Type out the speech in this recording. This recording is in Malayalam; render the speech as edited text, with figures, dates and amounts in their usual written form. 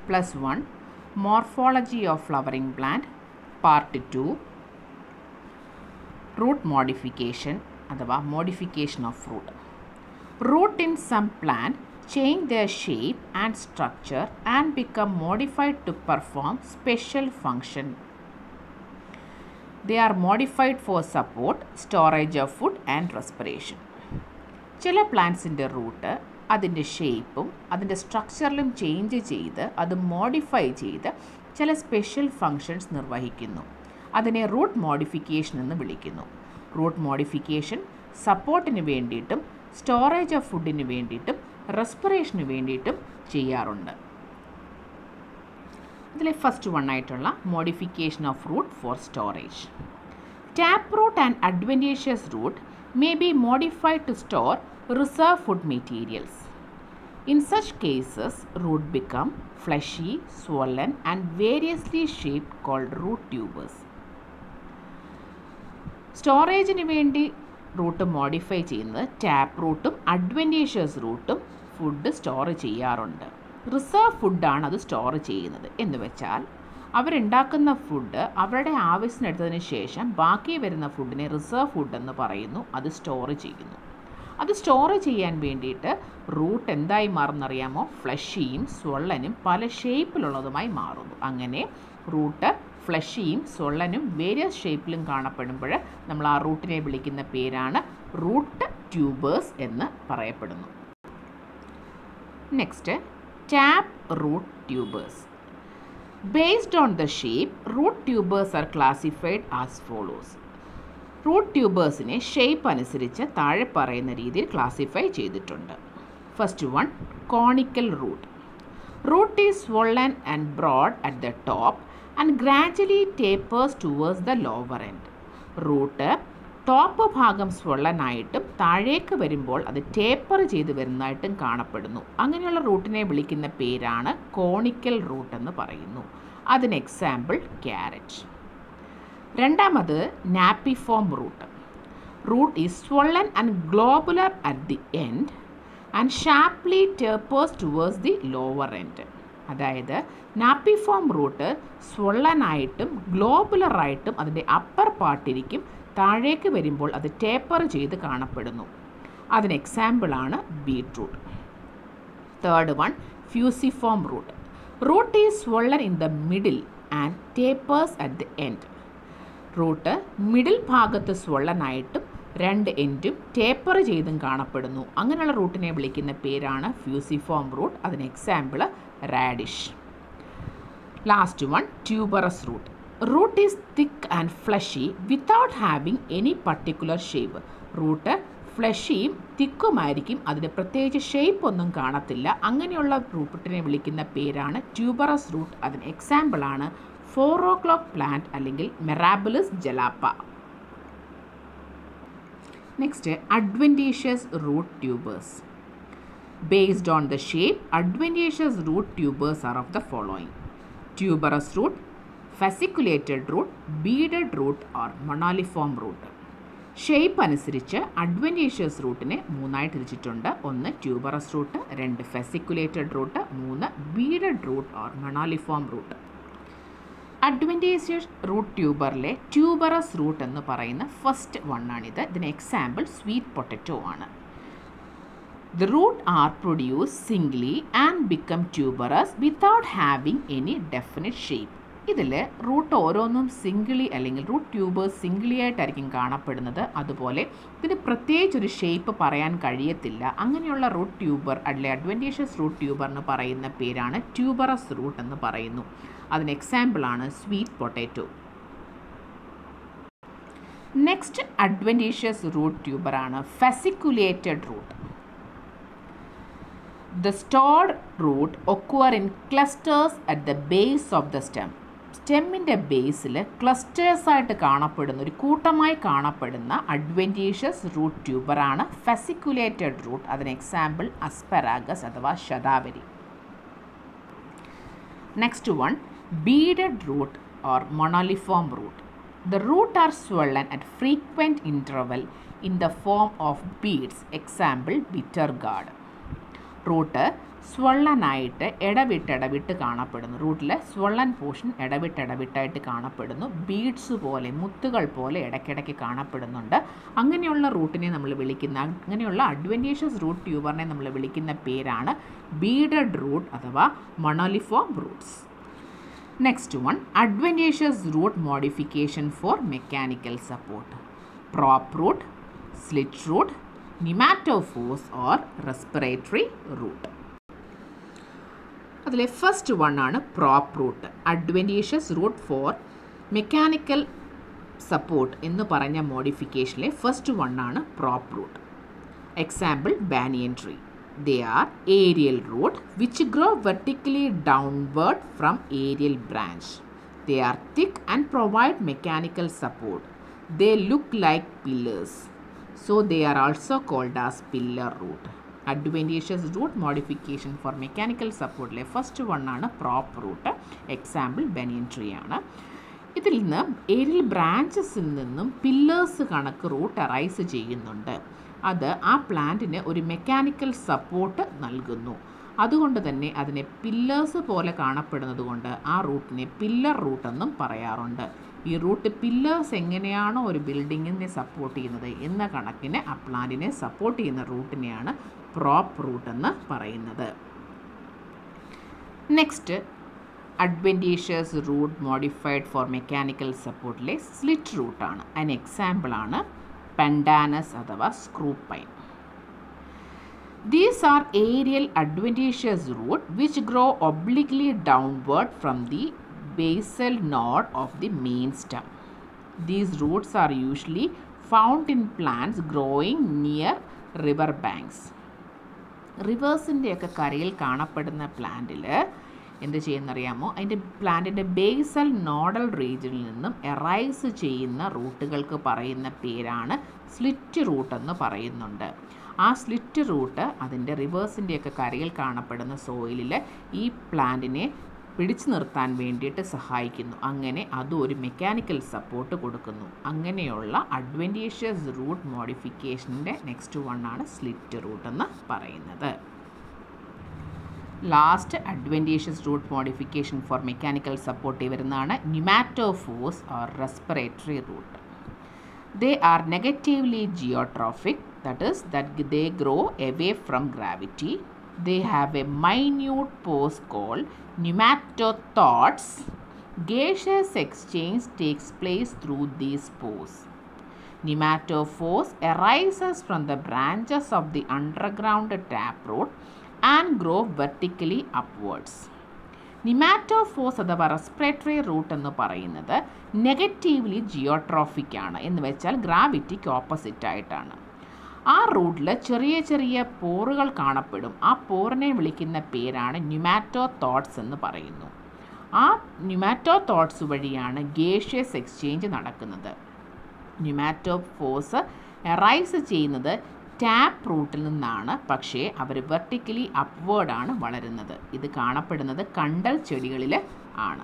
+1 Morphology of flowering plant. Part 2 Root modification അഥവാ modification of root. Root in some plant change their shape and structure and become modified to perform special function. They are modified for support, storage of food and respiration. ചില പ്ലാന്റ്സിൻ്റെ റൂട്ട് അതിൻ്റെ ഷേപ്പും അതിൻ്റെ സ്ട്രക്ചറിലും ചേഞ്ച് ചെയ്ത് അത് മോഡിഫൈ ചെയ്ത് ചില സ്പെഷ്യൽ ഫങ്ഷൻസ് നിർവഹിക്കുന്നു. അതിനെ റൂട്ട് മോഡിഫിക്കേഷൻ എന്ന് വിളിക്കുന്നു. റൂട്ട് മോഡിഫിക്കേഷൻ സപ്പോർട്ടിന് വേണ്ടിയിട്ടും സ്റ്റോറേജ് ഓഫ് ഫുഡിന് വേണ്ടിയിട്ടും റെസ്പിറേഷന് വേണ്ടിയിട്ടും ചെയ്യാറുണ്ട്. ഇതിലെ ഫസ്റ്റ് വൺ ആയിട്ടുള്ള modification of root for storage. Tap root and adventitious root may be modified to store reserve food materials. In such cases, root become fleshy, swollen and variously shaped called root tubers. സ്റ്റോറേജിന് വേണ്ടി റൂട്ട് മോഡിഫൈ ചെയ്യുന്നത് ടാപ്പ് റൂട്ടും അഡ്വൻറ്റേഷ്യസ് റൂട്ടും ഫുഡ് സ്റ്റോർ ചെയ്യാറുണ്ട്. റിസർവ് ഫുഡാണ് അത് സ്റ്റോർ ചെയ്യുന്നത് എന്ന് വെച്ചാൽ അവരുണ്ടാക്കുന്ന ഫുഡ് അവരുടെ ആവശ്യത്തിനെടുത്തതിന് ശേഷം ബാക്കി വരുന്ന ഫുഡിനെ റിസർവ് ഫുഡ് എന്ന് പറയുന്നു. അത് സ്റ്റോർ ചെയ്യുന്നു. അത് സ്റ്റോർ ചെയ്യാൻ വേണ്ടിയിട്ട് റൂട്ട് എന്തായി മാറുന്നറിയാമോ? ഫ്ലഷിയും സ്വള്ളനും പല ഷേപ്പിലുള്ളതുമായി മാറുന്നു. അങ്ങനെ റൂട്ട് ഫ്ലഷിയും സ്വള്ളനും വേരിയസ് ഷേപ്പിലും കാണപ്പെടുമ്പോൾ നമ്മൾ ആ റൂട്ടിനെ വിളിക്കുന്ന പേരാണ് റൂട്ട് ട്യൂബേഴ്സ് എന്ന് പറയപ്പെടുന്നു. Next, tap root tubers. Based on the shape, root tubers are classified as follows. Root ട്യൂബേഴ്സിനെ ഷേപ്പ് അനുസരിച്ച് താഴെ പറയുന്ന രീതിയിൽ ക്ലാസിഫൈ ചെയ്തിട്ടുണ്ട്. First one, conical root. Root is swollen and broad at the top and gradually tapers towards the lower end. Root top ഭാഗം swollen ആയിട്ടും താഴേക്ക് വരുമ്പോൾ അത് ടേപ്പർ ചെയ്ത് വരുന്നതായിട്ടും കാണപ്പെടുന്നു. അങ്ങനെയുള്ള റൂട്ടിനെ വിളിക്കുന്ന പേരാണ് കോണിക്കൽ റൂട്ട് എന്ന് പറയുന്നു. അതിന് എക്സാമ്പിൾ ക്യാരറ്റ്. രണ്ടാമത് napiform root. Root is swollen and globular at the end and sharply tapers towards the lower end. അതായത് നാപ്പിഫോം റൂട്ട് swollen ആയിട്ടും ഗ്ലോബുലർ ആയിട്ടും അതിൻ്റെ അപ്പർ പാർട്ടിരിക്കും, താഴേക്ക് വരുമ്പോൾ അത് ടേപ്പർ ചെയ്ത് കാണപ്പെടുന്നു. അതിന് എക്സാമ്പിളാണ് beetroot. Third one, fusiform root. Root is swollen in the middle and tapers at the end. Root middle ഭാഗത്ത് swollen ആയിട്ടും രണ്ട് എൻഡും ടേപ്പർ ചെയ്തും കാണപ്പെടുന്നു. അങ്ങനെയുള്ള റൂട്ടിനെ വിളിക്കുന്ന പേരാണ് ഫ്യൂസിഫോം റൂട്ട്. അതിന് example radish. Last one, tuberous root. Root is thick and fleshy without having any particular shape. Root ഫ്ലഷിയും തിക്കുമായിരിക്കും, അതിന് പ്രത്യേകിച്ച് ഷേപ്പ് ഒന്നും കാണത്തില്ല. അങ്ങനെയുള്ള റൂട്ടിനെ വിളിക്കുന്ന പേരാണ് ട്യൂബറസ് റൂട്ട്. അതിന് എക്സാമ്പിളാണ് 4 o'clock പ്ലാന്റ് അല്ലെങ്കിൽ Mirabilis jalapa. Next, adventitious root tubers. Based on the shape, adventitious root tubers are of the following: tuberous root, fasciculated root, beaded root or monoliform root. Shape അനുസരിച്ച് അഡ്വൻറ്റേഷ്യസ് റൂട്ടിനെ മൂന്നായി തിരിച്ചിട്ടുണ്ട്. ഒന്ന് ട്യൂബറസ് റൂട്ട്, രണ്ട് ഫെസിക്കുലേറ്റഡ് റൂട്ട്, മൂന്ന് beaded root or moniliform root. Adventitious root ട്യൂബറിലെ ട്യൂബറസ് റൂട്ട് എന്ന് പറയുന്ന ഫസ്റ്റ് വണ്ണാണിത്. ഇതിന് എക്സാമ്പിൾ സ്വീറ്റ് പൊട്ടറ്റോ ആണ്. The root are produced singly and become tuberous without having any definite shape. ഇതിൽ റൂട്ട് ഓരോന്നും സിംഗിളി അല്ലെങ്കിൽ റൂട്ട് ട്യൂബേഴ്സ് സിംഗിളി ആയിട്ടായിരിക്കും കാണപ്പെടുന്നത്. അതുപോലെ ഇതിന് പ്രത്യേകിച്ചൊരു ഷേപ്പ് പറയാൻ കഴിയത്തില്ല. അങ്ങനെയുള്ള റൂട്ട് ട്യൂബർ അല്ലെങ്കിൽ അഡ്വൻറ്റേഷ്യസ് റൂട്ട് ട്യൂബർ എന്ന് പറയുന്ന പേരാണ് ട്യൂബറസ് റൂട്ട് എന്ന് പറയുന്നു. അതിന് എക്സാമ്പിളാണ് sweet potato. Next adventitious root ട്യൂബറാണ് fasciculated root. The stored root occur in clusters at the base of the stem. സ്റ്റെമ്മിൻ്റെ ബേസിൽ ക്ലസ്റ്റേഴ്സായിട്ട് കാണപ്പെടുന്ന ഒരു കൂട്ടമായി കാണപ്പെടുന്ന അഡ്വൻറ്റേഷ്യസ് റൂട്ട് ട്യൂബറാണ് ഫെസിക്കുലേറ്റഡ് റൂട്ട്. അതിന് എക്സാമ്പിൾ അസ്പെരാഗസ് അഥവാ ശതാവരി. Next one, beaded root or moniliform root. The root are swollen at frequent interval in the form of beads. Example, bitter gourd. Root സ്വള്ളനായിട്ട് ഇടവിട്ട് കാണപ്പെടുന്നു. റൂട്ടിലെ സ്വള്ളൻ പോർഷൻ ഇടവിട്ടായിട്ട് കാണപ്പെടുന്നു. ബീഡ്സ് പോലെ, മുത്തുകൾ പോലെ ഇടയ്ക്കിടയ്ക്ക് കാണപ്പെടുന്നുണ്ട്. അങ്ങനെയുള്ള റൂട്ടിനെ നമ്മൾ വിളിക്കുന്ന, അങ്ങനെയുള്ള അഡ്വൻറ്റേഷ്യസ് റൂട്ട് ട്യൂബറിനെ നമ്മൾ വിളിക്കുന്ന പേരാണ് ബീഡഡ് റൂട്ട് അഥവാ monoliform roots. Next one, adventitious root modification for mechanical support. Prop root, slit root, pneumatophores or respiratory root. അതിലെ ഫസ്റ്റ് വൺ ആണ് prop root. Adventitious root for mechanical support എന്ന് പറഞ്ഞ മോഡിഫിക്കേഷനിലെ ഫസ്റ്റ് വൺ ആണ് prop root. Example banyan tree. They are aerial root which grow vertically downward from aerial branch. They are thick and provide mechanical support. They look like pillars, so they are also called as pillar root. Adventitious root modification for mechanical support le first one ആണ് prop root. Example banyan tree ആണ്. ഇതിൽ നിന്ന് ഏരിയൽ ബ്രാഞ്ചസിൽ നിന്നും പില്ലേഴ്സ് കണക്ക് റൂട്ട് അറൈസ് ചെയ്യുന്നുണ്ട്. അത് ആ പ്ലാന്റിന് ഒരു മെക്കാനിക്കൽ സപ്പോർട്ട് നൽകുന്നു. അതുകൊണ്ട് തന്നെ അതിനെ പില്ലേഴ്സ് പോലെ കാണപ്പെടുന്നത് കൊണ്ട് ആ റൂട്ടിനെ പില്ലർ റൂട്ട് എന്നും പറയാറുണ്ട്. ഈ റൂട്ട് പില്ലേഴ്സ് എങ്ങനെയാണോ ഒരു ബിൽഡിങ്ങിനെ സപ്പോർട്ട് ചെയ്യുന്നത് എന്ന കണക്കിന് ആ പ്ലാന്റിനെ സപ്പോർട്ട് ചെയ്യുന്ന റൂട്ടിനെയാണ് പ്രോപ്പ് റൂട്ട് എന്ന് പറയുന്നത്. Next, adventitious root modified for mechanical സപ്പോർട്ടിലെ സ്ലിറ്റ് റൂട്ടാണ്. അതിന് എക്സാമ്പിളാണ് Pandanus അഥവാ screw pine. These are aerial adventitious root which grow obliquely downward from the basal node of the main stem. These roots are usually found in plants growing near river banks. റിവേഴ്സിൻ്റെയൊക്കെ കരയിൽ കാണപ്പെടുന്ന പ്ലാന്റിൽ എന്ത് ചെയ്യുന്നറിയാമോ, അതിൻ്റെ പ്ലാന്റിൻ്റെ ബേസൽ നോഡൽ റീജിയനിൽ നിന്നും എറൈസ് ചെയ്യുന്ന റൂട്ടുകൾക്ക് പറയുന്ന പേരാണ് സ്ലിറ്റ് റൂട്ട് എന്ന് പറയുന്നുണ്ട്. ആ സ്ലിറ്റ് റൂട്ട് അതിൻ്റെ റിവേഴ്സിൻ്റെയൊക്കെ കരയിൽ കാണപ്പെടുന്ന സോയിലിൽ ഈ പ്ലാന്റിനെ പിടിച്ചു നിർത്താൻ വേണ്ടിയിട്ട് സഹായിക്കുന്നു. അങ്ങനെ അതും ഒരു മെക്കാനിക്കൽ സപ്പോർട്ട് കൊടുക്കുന്നു. അങ്ങനെയുള്ള അഡ്വൻറ്റീഷ്യസ് റൂട്ട് മോഡിഫിക്കേഷൻ്റെ നെക്സ്റ്റ് വൺ ആണ് സ്ലിറ്റ് റൂട്ട് എന്ന് പറയുന്നത്. Last adventitious root modification for mechanical support വരുന്നതാണ് pneumatophores or respiratory root. They are negatively geotrophic, that is that they grow away from gravity. They have a minute pores called pneumatothords. Gaseous exchange takes place through these pores. Pneumatophores arises from the branches of the underground taproot and grow vertically upwards. Pneumatophores അഥവാ റെസ്പിറേറ്ററി റൂട്ട് എന്ന് പറയുന്നത് നെഗറ്റീവ്ലി ജിയോട്രോഫിക് ആണ്. എന്ന് വെച്ചാൽ ഗ്രാവിറ്റിക്ക് ഓപ്പോസിറ്റ് ആയിട്ടാണ്. ആ റൂട്ടിൽ ചെറിയ ചെറിയ പോറുകൾ കാണപ്പെടും. ആ പോറിനെ വിളിക്കുന്ന പേരാണ് ന്യൂമാറ്റോതോഡ്സ് എന്ന് പറയുന്നു. ആ ന്യൂമാറ്റോതോഡ്സ് വഴിയാണ് ഗേഷ്യസ് എക്സ്ചേഞ്ച് നടക്കുന്നത്. ന്യൂമാറ്റോഫോഴ്സ് എറൈസ് ചെയ്യുന്നത് ടാപ്പ് റൂട്ടിൽ നിന്നാണ്. പക്ഷേ അവർ വെർട്ടിക്കലി അപ്വേർഡാണ് വളരുന്നത്. ഇത് കാണപ്പെടുന്നത് കണ്ടൽ ചെടികളിൽ ആണ്.